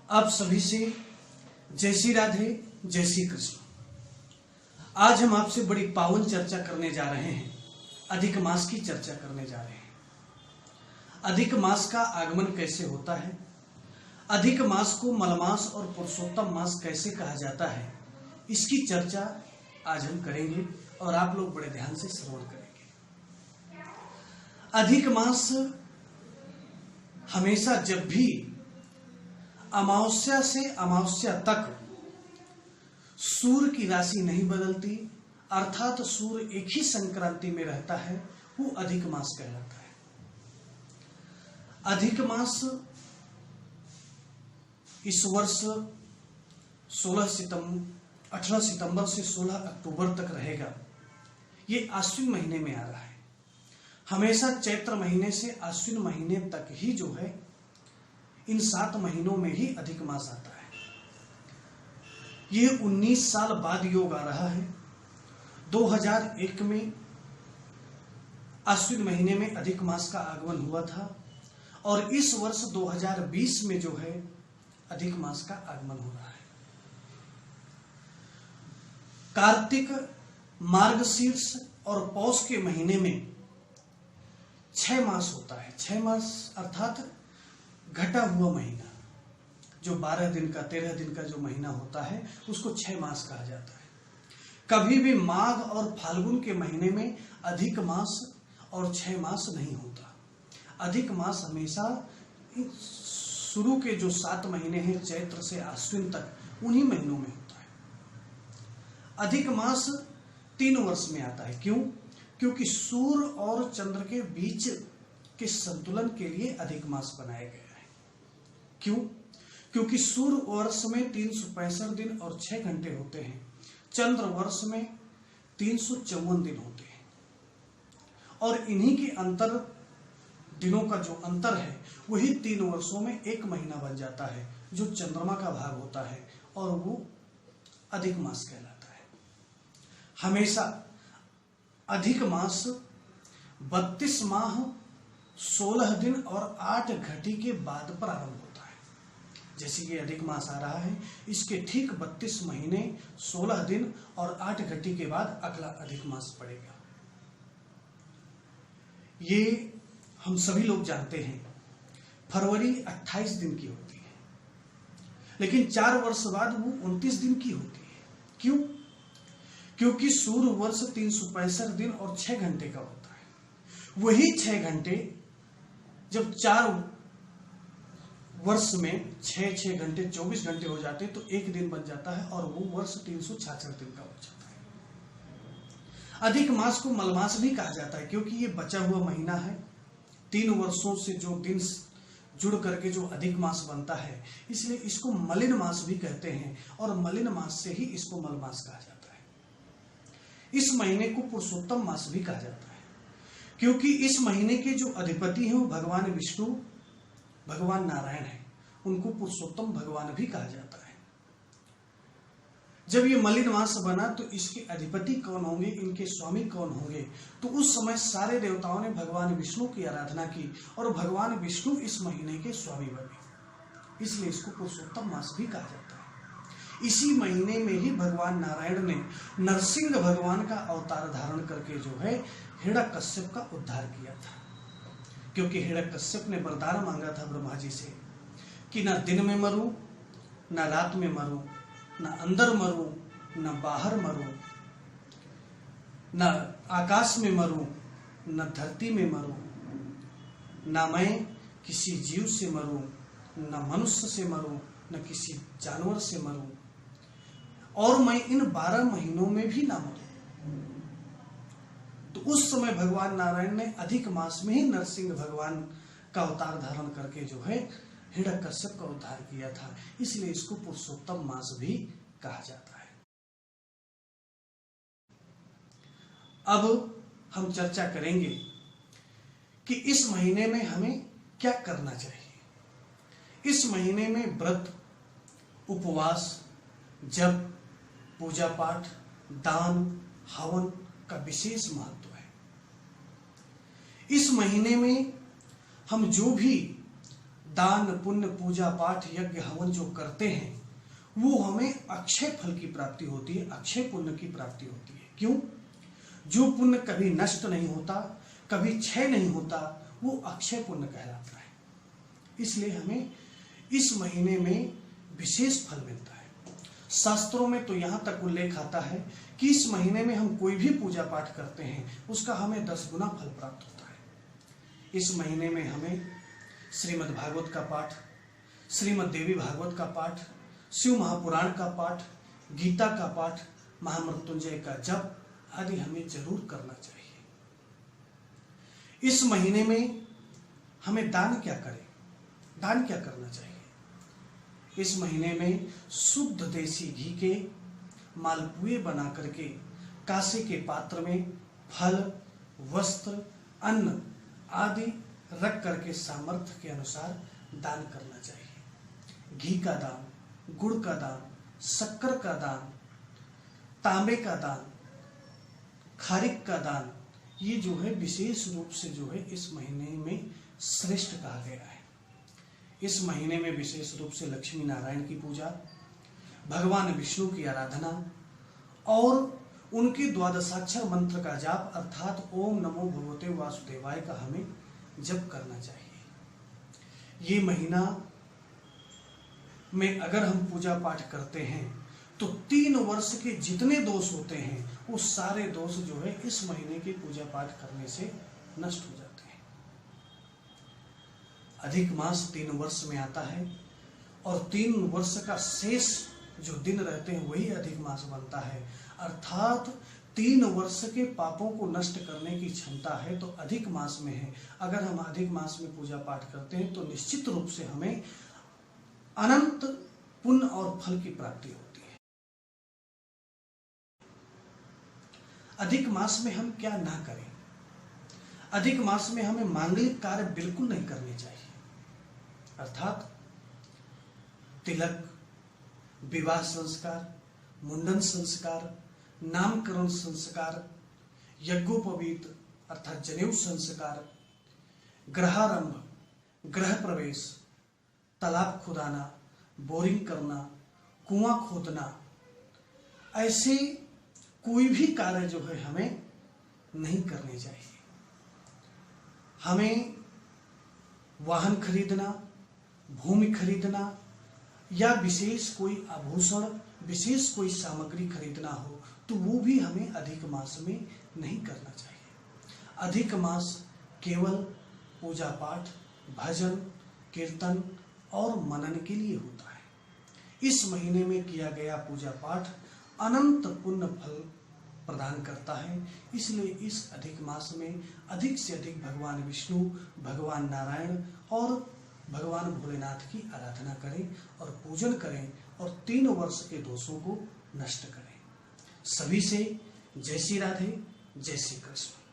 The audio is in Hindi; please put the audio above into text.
आप सभी से जय श्री राधे, जय श्री कृष्ण। आज हम आपसे बड़ी पावन चर्चा करने जा रहे हैं। अधिक मास की चर्चा करने जा रहे हैं। अधिक मास का आगमन कैसे होता है, अधिक मास को मलमास और पुरुषोत्तम मास कैसे कहा जाता है, इसकी चर्चा आज हम करेंगे और आप लोग बड़े ध्यान से श्रवण करेंगे। अधिक मास हमेशा जब भी अमावस्या से अमावस्या तक सूर्य की राशि नहीं बदलती, अर्थात सूर्य एक ही संक्रांति में रहता है, वो अधिक मास कहलाता है। अधिक मास इस वर्ष 18 सितंबर से 16 अक्टूबर तक रहेगा। ये आश्विन महीने में आ रहा है। हमेशा चैत्र महीने से आश्विन महीने तक ही जो है, इन 7 महीनों में ही अधिक मास आता है। ये 19 साल बाद योग आ रहा है। 2001 में आश्विन महीने में अधिक मास का आगमन हुआ था और इस वर्ष 2020 में जो है अधिक मास का आगमन हो रहा है। कार्तिक, मार्गशीर्ष और पौष के महीने में 6 मास होता है। 6 मास अर्थात घटा हुआ महीना, जो 12 दिन का 13 दिन का जो महीना होता है, उसको 6 मास कहा जाता है। कभी भी माघ और फाल्गुन के महीने में अधिक मास और 6 मास नहीं होता। अधिक मास हमेशा शुरू के जो 7 महीने हैं, चैत्र से आश्विन तक, उन्हीं महीनों में होता है। अधिक मास 3 वर्ष में आता है। क्यों? क्योंकि सूर्य और चंद्र के बीच के संतुलन के लिए अधिक मास बनाया गया है। क्यों? क्योंकि सूर्य वर्ष में 365 दिन और 6 घंटे होते हैं, चंद्र वर्ष में 354 दिन होते हैं, और इन्हीं के अंतर दिनों का जो अंतर है, वही 3 वर्षों में 1 महीना बन जाता है, जो चंद्रमा का भाग होता है, और वो अधिक मास कहलाता है। हमेशा अधिक मास 32 माह 16 दिन और 8 घटी के बाद प्रारंभ होता है। जैसे ये अधिक मास आ रहा है, इसके ठीक 32 महीने 16 दिन और 8 घटी के बाद अगला अधिक मास पड़ेगा। ये हम सभी लोग जानते हैं, फरवरी 28 दिन की होती है, लेकिन 4 वर्ष बाद वो 29 दिन की होती है। क्यों? क्योंकि सूर्य वर्ष 365 दिन और 6 घंटे का होता है। वही 6 घंटे जब 4 वर्ष में 6 घंटे 24 घंटे हो जाते, तो 1 दिन बन जाता है, और वो वर्ष 366 दिन का हो जाता है। अधिक मास को मलमास भी कहा जाता है, क्योंकि ये बचा हुआ महीना है। 3 वर्षों से जो दिन जुड़ करके जो अधिक मास बनता है, इसलिए इसको मलिन मास भी कहते हैं, और मलिन मास से ही इसको मलमास कहा जाता है। इस महीने को पुरुषोत्तम मास भी कहा जाता है, क्योंकि इस महीने के जो अधिपति हैं वो भगवान विष्णु, भगवान नारायण है। उनको पुरुषोत्तम भगवान भी कहा जाता है। जब ये मलिन मास बना, तो इसके अधिपति कौन होंगे, इनके स्वामी कौन होंगे? तो उस समय सारे देवताओं ने भगवान विष्णु की आराधना की, और भगवान विष्णु इस महीने के स्वामी बने, इसलिए इसको पुरुषोत्तम मास भी कहा जाता है। इसी महीने में ही भगवान नारायण ने नरसिंह भगवान का अवतार धारण करके जो है हिरण्यकश्यप का उद्धार किया था। क्योंकि हिरण्यकश्यप ने वरदान मांगा था ब्रह्मा जी से कि न दिन में मरूं, न रात में मरूं, न अंदर मरूं, न बाहर मरूं, न आकाश में मरूं, न धरती में मरूं, न मैं किसी जीव से मरूं, न मनुष्य से मरूं, न किसी जानवर से मरूं, और मैं इन 12 महीनों में भी ना मरूं। तो उस समय भगवान नारायण ने अधिक मास में ही नरसिंह भगवान का अवतार धारण करके जो है हिरण्यकश्यप का उद्धार किया था, इसलिए इसको पुरुषोत्तम मास भी कहा जाता है। अब हम चर्चा करेंगे कि इस महीने में हमें क्या करना चाहिए। इस महीने में व्रत, उपवास, जप, पूजा पाठ, दान, हवन का विशेष महत्व है। इस महीने में हम जो भी दान पुण्य पूजा पाठ यज्ञ हवन जो करते हैं वो हमें अक्षय फल की प्राप्ति होती है, अक्षय पुण्य की प्राप्ति होती है। क्यों? जो पुण्य कभी नष्ट नहीं होता, कभी क्षय नहीं होता, वो अक्षय पुण्य कहलाता है। इसलिए हमें इस महीने में विशेष फल मिलता है। शास्त्रों में तो यहाँ तक उल्लेख आता है कि इस महीने में हम कोई भी पूजा पाठ करते हैं उसका हमें 10 गुना फल प्राप्त होता है। इस महीने में हमें श्रीमद् भागवत का पाठ, श्रीमद् देवी भागवत का पाठ, शिव महापुराण का पाठ, गीता का पाठ, महामृत्युंजय का जप आदि हमें जरूर करना चाहिए। इस महीने में हमें दान क्या करें, दान क्या करना चाहिए? इस महीने में शुद्ध देसी घी के मालपुए बना करके कांसे के पात्र में फल, वस्त्र, अन्न आदि रख करके सामर्थ्य के अनुसार दान करना चाहिए। घी का दान, गुड़ का दान, शक्कर का दान, तांबे का दान, खारिक का दान, ये जो है विशेष रूप से जो है इस महीने में श्रेष्ठ कहा गया है। इस महीने में विशेष रूप से लक्ष्मी नारायण की पूजा, भगवान विष्णु की आराधना और उनके द्वादशाक्षर मंत्र का जाप अर्थात ओम नमो भगवते वासुदेवाय का हमें जप करना चाहिए। ये महीना में अगर हम पूजा पाठ करते हैं तो 3 वर्ष के जितने दोष होते हैं वो सारे दोष जो है इस महीने के पूजा पाठ करने से नष्ट हो जाते हैं। अधिक मास 3 वर्ष में आता है और 3 वर्ष का शेष जो दिन रहते हैं वही अधिक मास बनता है। अर्थात 3 वर्ष के पापों को नष्ट करने की क्षमता है तो अधिक मास में है। अगर हम अधिक मास में पूजा पाठ करते हैं तो निश्चित रूप से हमें अनंत पुण्य और फल की प्राप्ति होती है। अधिक मास में हम क्या ना करें? अधिक मास में हमें मांगलिक कार्य बिल्कुल नहीं करने चाहिए। अर्थात तिलक, विवाह संस्कार, मुंडन संस्कार, नामकरण संस्कार, यज्ञोपवीत अर्थात जनेऊ संस्कार, गृहारंभ, गृह प्रवेश, तालाब खुदाना, बोरिंग करना, कुआं खोदना, ऐसे कोई भी कार्य जो है हमें नहीं करने चाहिए। हमें वाहन खरीदना, भूमि खरीदना या विशेष कोई आभूषण, विशेष कोई सामग्री खरीदना हो तो वो भी हमें अधिक मास में नहीं करना चाहिए। अधिक मास केवल पूजा पाठ, भजन, कीर्तन और मनन के लिए होता है। इस महीने में किया गया पूजा पाठ अनंत पुण्य फल प्रदान करता है। इसलिए इस अधिक मास में अधिक से अधिक भगवान विष्णु, भगवान नारायण और भगवान भोलेनाथ की आराधना करें और पूजन करें और 3 वर्ष के दोषों को नष्ट करें। सभी से जय श्री राधे, जय श्री कृष्ण।